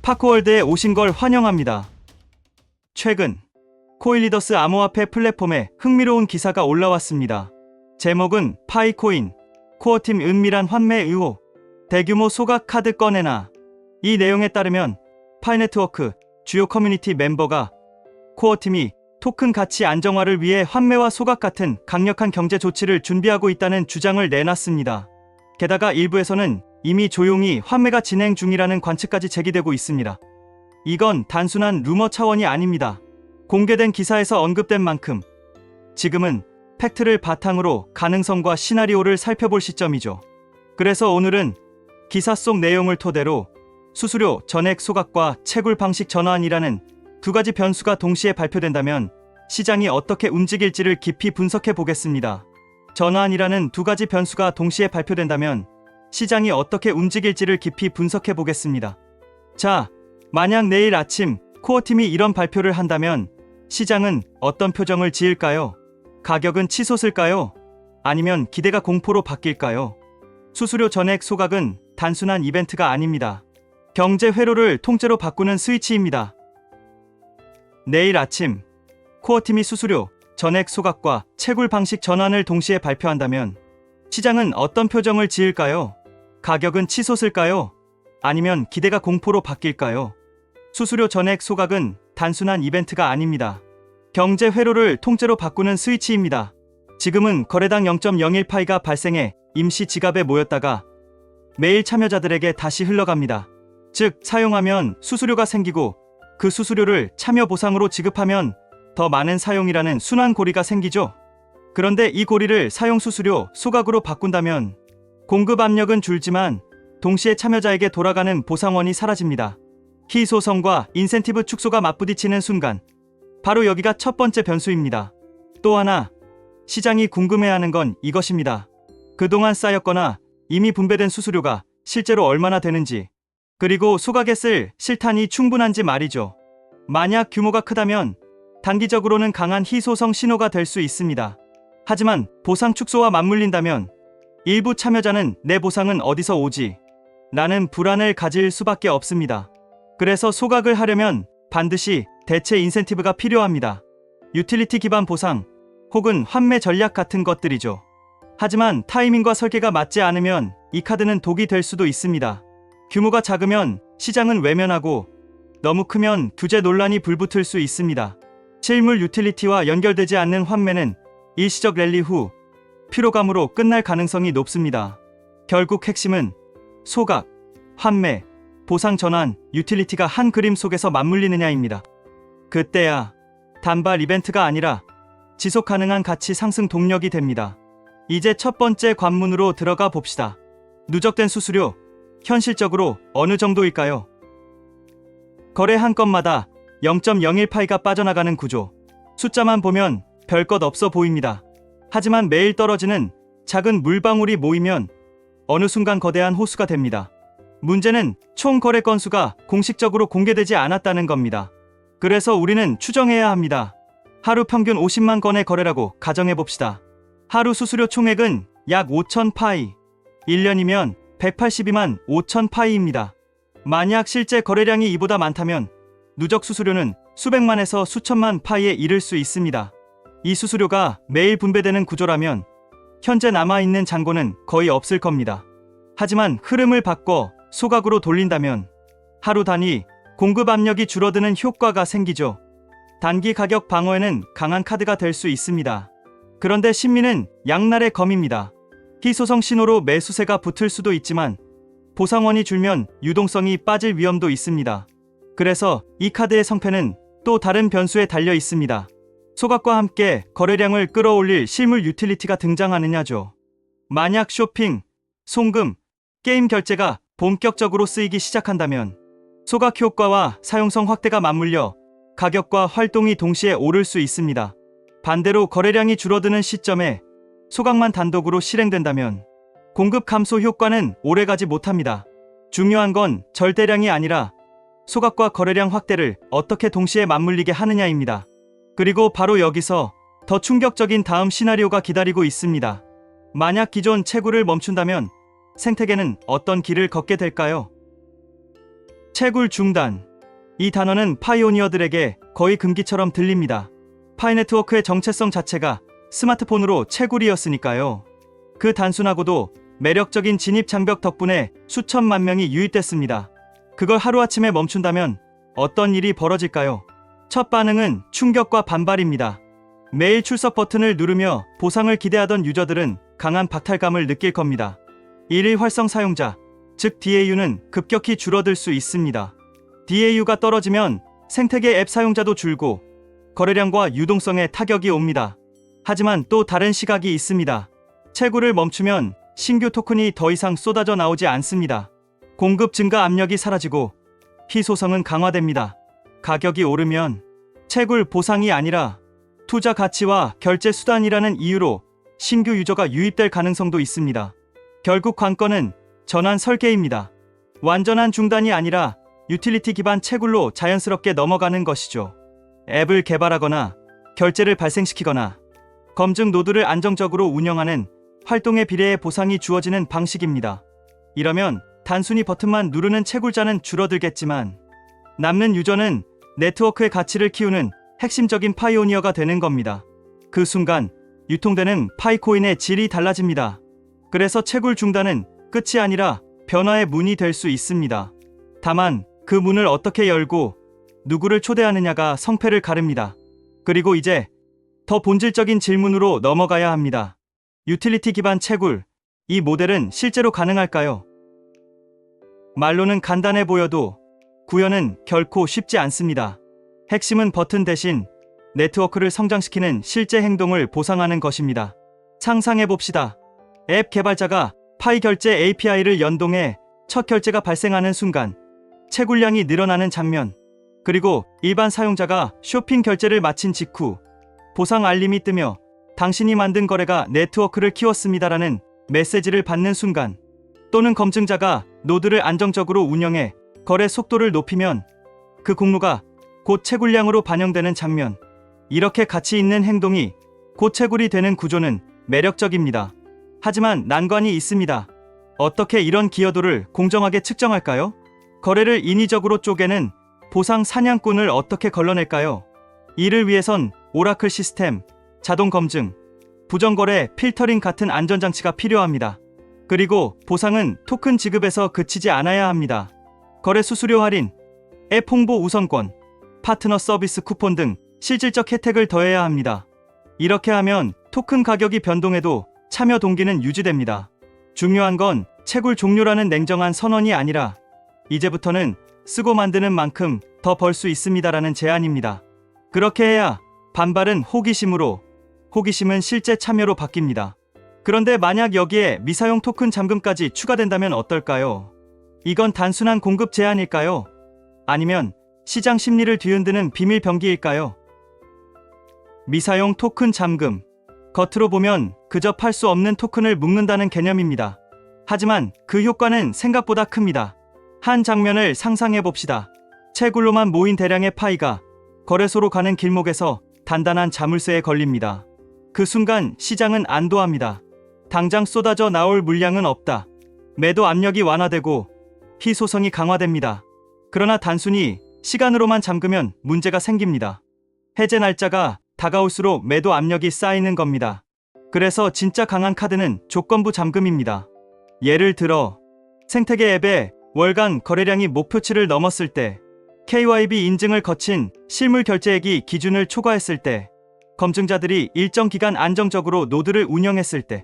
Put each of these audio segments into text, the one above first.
파크월드에 오신 걸 환영합니다. 최근 코인리더스 암호화폐 플랫폼에 흥미로운 기사가 올라왔습니다. 제목은 파이코인, 코어팀 은밀한 환매 의혹, 대규모 소각 카드 꺼내나. 이 내용에 따르면 파이네트워크 주요 커뮤니티 멤버가 코어팀이 토큰 가치 안정화를 위해 환매와 소각 같은 강력한 경제 조치를 준비하고 있다는 주장을 내놨습니다. 게다가 일부에서는 이미 조용히 환매가 진행 중이라는 관측까지 제기되고 있습니다. 이건 단순한 루머 차원이 아닙니다. 공개된 기사에서 언급된 만큼 지금은 팩트를 바탕으로 가능성과 시나리오를 살펴볼 시점이죠. 그래서 오늘은 기사 속 내용을 토대로 수수료 전액 소각과 채굴 방식 전환이라는 두 가지 변수가 동시에 발표된다면 시장이 어떻게 움직일지를 깊이 분석해 보겠습니다. 전환이라는 두 가지 변수가 동시에 발표된다면 시장이 어떻게 움직일지를 깊이 분석해 보겠습니다. 자, 만약 내일 아침 코어팀이 이런 발표를 한다면 시장은 어떤 표정을 지을까요? 가격은 치솟을까요? 아니면 기대가 공포로 바뀔까요? 수수료 전액 소각은 단순한 이벤트가 아닙니다. 경제 회로를 통째로 바꾸는 스위치입니다. 내일 아침 코어팀이 수수료 전액 소각과 채굴 방식 전환을 동시에 발표한다면 시장은 어떤 표정을 지을까요? 가격은 치솟을까요? 아니면 기대가 공포로 바뀔까요? 수수료 전액 소각은 단순한 이벤트가 아닙니다. 경제 회로를 통째로 바꾸는 스위치입니다. 지금은 거래당 0.01파이가 발생해 임시 지갑에 모였다가 매일 참여자들에게 다시 흘러갑니다. 즉, 사용하면 수수료가 생기고 그 수수료를 참여 보상으로 지급하면 더 많은 사용이라는 순환 고리가 생기죠. 그런데 이 고리를 사용 수수료 소각으로 바꾼다면 공급 압력은 줄지만 동시에 참여자에게 돌아가는 보상원이 사라집니다. 희소성과 인센티브 축소가 맞부딪히는 순간 바로 여기가 첫 번째 변수입니다. 또 하나, 시장이 궁금해하는 건 이것입니다. 그동안 쌓였거나 이미 분배된 수수료가 실제로 얼마나 되는지, 그리고 소각에 쓸 실탄이 충분한지 말이죠. 만약 규모가 크다면 단기적으로는 강한 희소성 신호가 될 수 있습니다. 하지만 보상 축소와 맞물린다면 일부 참여자는 내 보상은 어디서 오지? 라는 불안을 가질 수밖에 없습니다. 그래서 소각을 하려면 반드시 대체 인센티브가 필요합니다. 유틸리티 기반 보상 혹은 환매 전략 같은 것들이죠. 하지만 타이밍과 설계가 맞지 않으면 이 카드는 독이 될 수도 있습니다. 규모가 작으면 시장은 외면하고 너무 크면 규제 논란이 불붙을 수 있습니다. 실물 유틸리티와 연결되지 않는 환매는 일시적 랠리 후 피로감으로 끝날 가능성이 높습니다. 결국 핵심은 소각, 환매, 보상 전환, 유틸리티가 한 그림 속에서 맞물리느냐입니다. 그때야 단발 이벤트가 아니라 지속 가능한 가치 상승 동력이 됩니다. 이제 첫 번째 관문으로 들어가 봅시다. 누적된 수수료, 현실적으로 어느 정도일까요? 거래 한 건마다 0.01파이가 빠져나가는 구조. 숫자만 보면 별것 없어 보입니다. 하지만 매일 떨어지는 작은 물방울이 모이면 어느 순간 거대한 호수가 됩니다. 문제는 총 거래 건수가 공식적으로 공개되지 않았다는 겁니다. 그래서 우리는 추정해야 합니다. 하루 평균 50만 건의 거래라고 가정해봅시다. 하루 수수료 총액은 약 5,000파이, 1년이면 182만 5,000파이입니다. 만약 실제 거래량이 이보다 많다면 누적 수수료는 수백만에서 수천만 파이에 이를 수 있습니다. 이 수수료가 매일 분배되는 구조라면 현재 남아있는 잔고는 거의 없을 겁니다. 하지만 흐름을 바꿔 소각으로 돌린다면 하루 단위 공급 압력이 줄어드는 효과가 생기죠. 단기 가격 방어에는 강한 카드가 될 수 있습니다. 그런데 신민은 양날의 검입니다. 희소성 신호로 매수세가 붙을 수도 있지만 보상원이 줄면 유동성이 빠질 위험도 있습니다. 그래서 이 카드의 성패는 또 다른 변수에 달려 있습니다. 소각과 함께 거래량을 끌어올릴 실물 유틸리티가 등장하느냐죠. 만약 쇼핑, 송금, 게임 결제가 본격적으로 쓰이기 시작한다면 소각 효과와 사용성 확대가 맞물려 가격과 활동이 동시에 오를 수 있습니다. 반대로 거래량이 줄어드는 시점에 소각만 단독으로 실행된다면 공급 감소 효과는 오래가지 못합니다. 중요한 건 절대량이 아니라 소각과 거래량 확대를 어떻게 동시에 맞물리게 하느냐입니다. 그리고 바로 여기서 더 충격적인 다음 시나리오가 기다리고 있습니다. 만약 기존 채굴을 멈춘다면 생태계는 어떤 길을 걷게 될까요? 채굴 중단. 이 단어는 파이오니어들에게 거의 금기처럼 들립니다. 파이네트워크의 정체성 자체가 스마트폰으로 채굴이었으니까요. 그 단순하고도 매력적인 진입 장벽 덕분에 수천만 명이 유입됐습니다. 그걸 하루아침에 멈춘다면 어떤 일이 벌어질까요? 첫 반응은 충격과 반발입니다. 매일 출석 버튼을 누르며 보상을 기대하던 유저들은 강한 박탈감을 느낄 겁니다. 일일 활성 사용자, 즉 DAU는 급격히 줄어들 수 있습니다. DAU가 떨어지면 생태계 앱 사용자도 줄고 거래량과 유동성에 타격이 옵니다. 하지만 또 다른 시각이 있습니다. 채굴을 멈추면 신규 토큰이 더 이상 쏟아져 나오지 않습니다. 공급 증가 압력이 사라지고 희소성은 강화됩니다. 가격이 오르면 채굴 보상이 아니라 투자 가치와 결제 수단이라는 이유로 신규 유저가 유입될 가능성도 있습니다. 결국 관건은 전환 설계입니다. 완전한 중단이 아니라 유틸리티 기반 채굴로 자연스럽게 넘어가는 것이죠. 앱을 개발하거나 결제를 발생시키거나 검증 노드를 안정적으로 운영하는 활동에 비례해 보상이 주어지는 방식입니다. 이러면 단순히 버튼만 누르는 채굴자는 줄어들겠지만 남는 유저는 네트워크의 가치를 키우는 핵심적인 파이오니어가 되는 겁니다. 그 순간 유통되는 파이코인의 질이 달라집니다. 그래서 채굴 중단은 끝이 아니라 변화의 문이 될 수 있습니다. 다만 그 문을 어떻게 열고 누구를 초대하느냐가 성패를 가릅니다. 그리고 이제 더 본질적인 질문으로 넘어가야 합니다. 유틸리티 기반 채굴, 이 모델은 실제로 가능할까요? 말로는 간단해 보여도 구현은 결코 쉽지 않습니다. 핵심은 버튼 대신 네트워크를 성장시키는 실제 행동을 보상하는 것입니다. 상상해봅시다. 앱 개발자가 파이 결제 API를 연동해 첫 결제가 발생하는 순간 채굴량이 늘어나는 장면, 그리고 일반 사용자가 쇼핑 결제를 마친 직후 보상 알림이 뜨며 당신이 만든 거래가 네트워크를 키웠습니다라는 메시지를 받는 순간, 또는 검증자가 노드를 안정적으로 운영해 거래 속도를 높이면 그 공로가 곧 채굴량으로 반영되는 장면, 이렇게 가치 있는 행동이 곧 채굴이 되는 구조는 매력적입니다. 하지만 난관이 있습니다. 어떻게 이런 기여도를 공정하게 측정할까요? 거래를 인위적으로 쪼개는 보상 사냥꾼을 어떻게 걸러낼까요? 이를 위해선 오라클 시스템, 자동 검증, 부정거래 필터링 같은 안전장치가 필요합니다. 그리고 보상은 토큰 지급에서 그치지 않아야 합니다. 거래 수수료 할인, 앱 홍보 우선권, 파트너 서비스 쿠폰 등 실질적 혜택을 더해야 합니다. 이렇게 하면 토큰 가격이 변동해도 참여 동기는 유지됩니다. 중요한 건 채굴 종료라는 냉정한 선언이 아니라 이제부터는 쓰고 만드는 만큼 더 벌 수 있습니다라는 제안입니다. 그렇게 해야 반발은 호기심으로, 호기심은 실제 참여로 바뀝니다. 그런데 만약 여기에 미사용 토큰 잠금까지 추가된다면 어떨까요? 이건 단순한 공급 제한일까요? 아니면 시장 심리를 뒤흔드는 비밀 병기일까요? 미사용 토큰 잠금. 겉으로 보면 그저 팔 수 없는 토큰을 묶는다는 개념입니다. 하지만 그 효과는 생각보다 큽니다. 한 장면을 상상해 봅시다. 채굴로만 모인 대량의 파이가 거래소로 가는 길목에서 단단한 자물쇠에 걸립니다. 그 순간 시장은 안도합니다. 당장 쏟아져 나올 물량은 없다. 매도 압력이 완화되고 희소성이 강화됩니다. 그러나 단순히 시간으로만 잠그면 문제가 생깁니다. 해제 날짜가 다가올수록 매도 압력이 쌓이는 겁니다. 그래서 진짜 강한 카드는 조건부 잠금입니다. 예를 들어 생태계 앱의 월간 거래량이 목표치를 넘었을 때, KYB 인증을 거친 실물 결제액이 기준을 초과했을 때, 검증자들이 일정 기간 안정적으로 노드를 운영했을 때,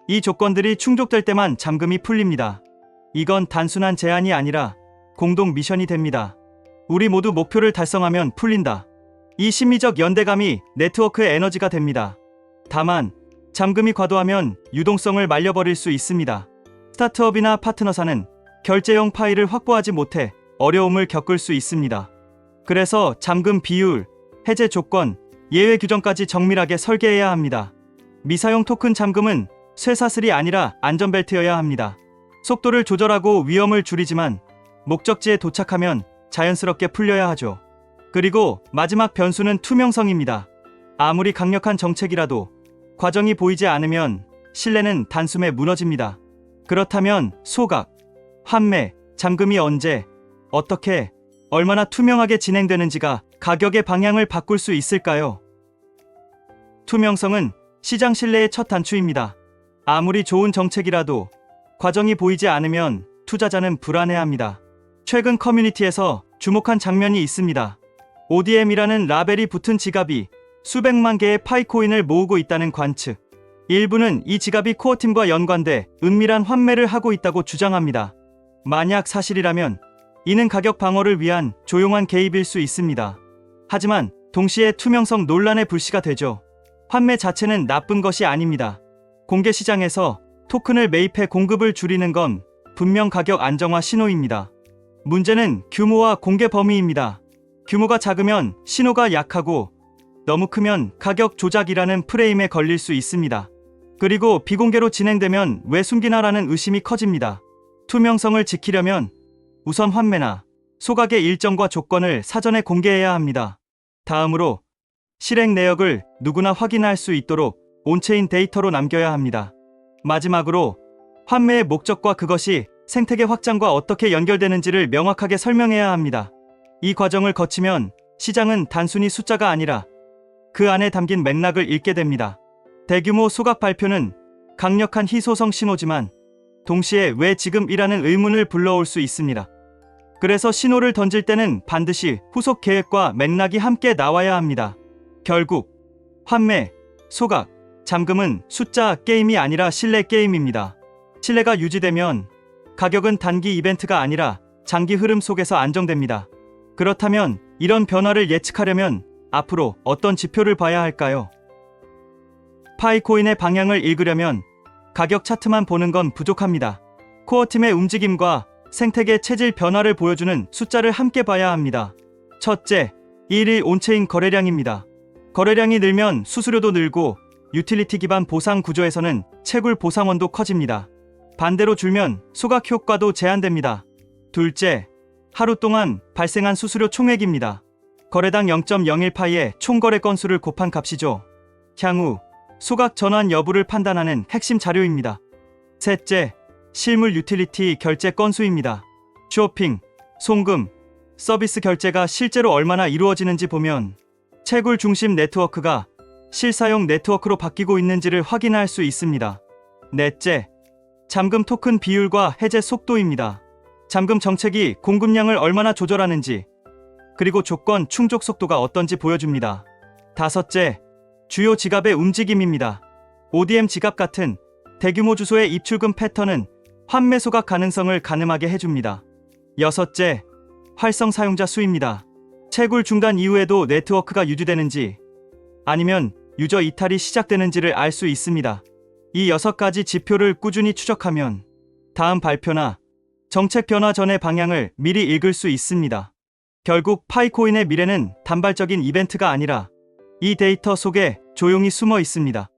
이 조건들이 충족될 때만 잠금이 풀립니다. 이건 단순한 제한이 아니라 공동 미션이 됩니다. 우리 모두 목표를 달성하면 풀린다. 이 심리적 연대감이 네트워크의 에너지가 됩니다. 다만 잠금이 과도하면 유동성을 말려버릴 수 있습니다. 스타트업이나 파트너사는 결제용 파일을 확보하지 못해 어려움을 겪을 수 있습니다. 그래서 잠금 비율, 해제 조건, 예외 규정까지 정밀하게 설계해야 합니다. 미사용 토큰 잠금은 쇠사슬이 아니라 안전벨트여야 합니다. 속도를 조절하고 위험을 줄이지만 목적지에 도착하면 자연스럽게 풀려야 하죠. 그리고 마지막 변수는 투명성입니다. 아무리 강력한 정책이라도 과정이 보이지 않으면 신뢰는 단숨에 무너집니다. 그렇다면 소각, 환매, 잠금이 언제, 어떻게, 얼마나 투명하게 진행되는지가 가격의 방향을 바꿀 수 있을까요? 투명성은 시장 신뢰의 첫 단추입니다. 아무리 좋은 정책이라도 과정이 보이지 않으면 투자자는 불안해합니다. 최근 커뮤니티에서 주목한 장면이 있습니다. ODM이라는 라벨이 붙은 지갑이 수백만 개의 파이코인을 모으고 있다는 관측. 일부는 이 지갑이 코어팀과 연관돼 은밀한 환매를 하고 있다고 주장합니다. 만약 사실이라면 이는 가격 방어를 위한 조용한 개입일 수 있습니다. 하지만 동시에 투명성 논란의 불씨가 되죠. 환매 자체는 나쁜 것이 아닙니다. 공개 시장에서 토큰을 매입해 공급을 줄이는 건 분명 가격 안정화 신호입니다. 문제는 규모와 공개 범위입니다. 규모가 작으면 신호가 약하고 너무 크면 가격 조작이라는 프레임에 걸릴 수 있습니다. 그리고 비공개로 진행되면 왜 숨기나라는 의심이 커집니다. 투명성을 지키려면 우선 환매나 소각의 일정과 조건을 사전에 공개해야 합니다. 다음으로 실행 내역을 누구나 확인할 수 있도록 온체인 데이터로 남겨야 합니다. 마지막으로 환매의 목적과 그것이 생태계 확장과 어떻게 연결되는지를 명확하게 설명해야 합니다. 이 과정을 거치면 시장은 단순히 숫자가 아니라 그 안에 담긴 맥락을 읽게 됩니다. 대규모 소각 발표는 강력한 희소성 신호지만 동시에 왜 지금이라는 의문을 불러올 수 있습니다. 그래서 신호를 던질 때는 반드시 후속 계획과 맥락이 함께 나와야 합니다. 결국 환매, 소각, 잠금은 숫자 게임이 아니라 신뢰 게임입니다. 신뢰가 유지되면 가격은 단기 이벤트가 아니라 장기 흐름 속에서 안정됩니다. 그렇다면 이런 변화를 예측하려면 앞으로 어떤 지표를 봐야 할까요? 파이코인의 방향을 읽으려면 가격 차트만 보는 건 부족합니다. 코어팀의 움직임과 생태계 체질 변화를 보여주는 숫자를 함께 봐야 합니다. 첫째, 1일 온체인 거래량입니다. 거래량이 늘면 수수료도 늘고 유틸리티 기반 보상 구조에서는 채굴 보상원도 커집니다. 반대로 줄면 소각 효과도 제한됩니다. 둘째, 하루 동안 발생한 수수료 총액입니다. 거래당 0.01파이의 총거래 건수를 곱한 값이죠. 향후 소각 전환 여부를 판단하는 핵심 자료입니다. 셋째, 실물 유틸리티 결제 건수입니다. 쇼핑, 송금, 서비스 결제가 실제로 얼마나 이루어지는지 보면 채굴 중심 네트워크가 실사용 네트워크로 바뀌고 있는지를 확인할 수 있습니다. 넷째, 잠금 토큰 비율과 해제 속도입니다. 잠금 정책이 공급량을 얼마나 조절하는지, 그리고 조건 충족 속도가 어떤지 보여줍니다. 다섯째, 주요 지갑의 움직임입니다. ODM 지갑 같은 대규모 주소의 입출금 패턴은 환매 소각 가능성을 가늠하게 해줍니다. 여섯째, 활성 사용자 수입니다. 채굴 중단 이후에도 네트워크가 유지되는지 아니면 유저 이탈이 시작되는지를 알 수 있습니다. 이 6가지 지표를 꾸준히 추적하면 다음 발표나 정책 변화 전의 방향을 미리 읽을 수 있습니다. 결국 파이코인의 미래는 단발적인 이벤트가 아니라 이 데이터 속에 조용히 숨어 있습니다.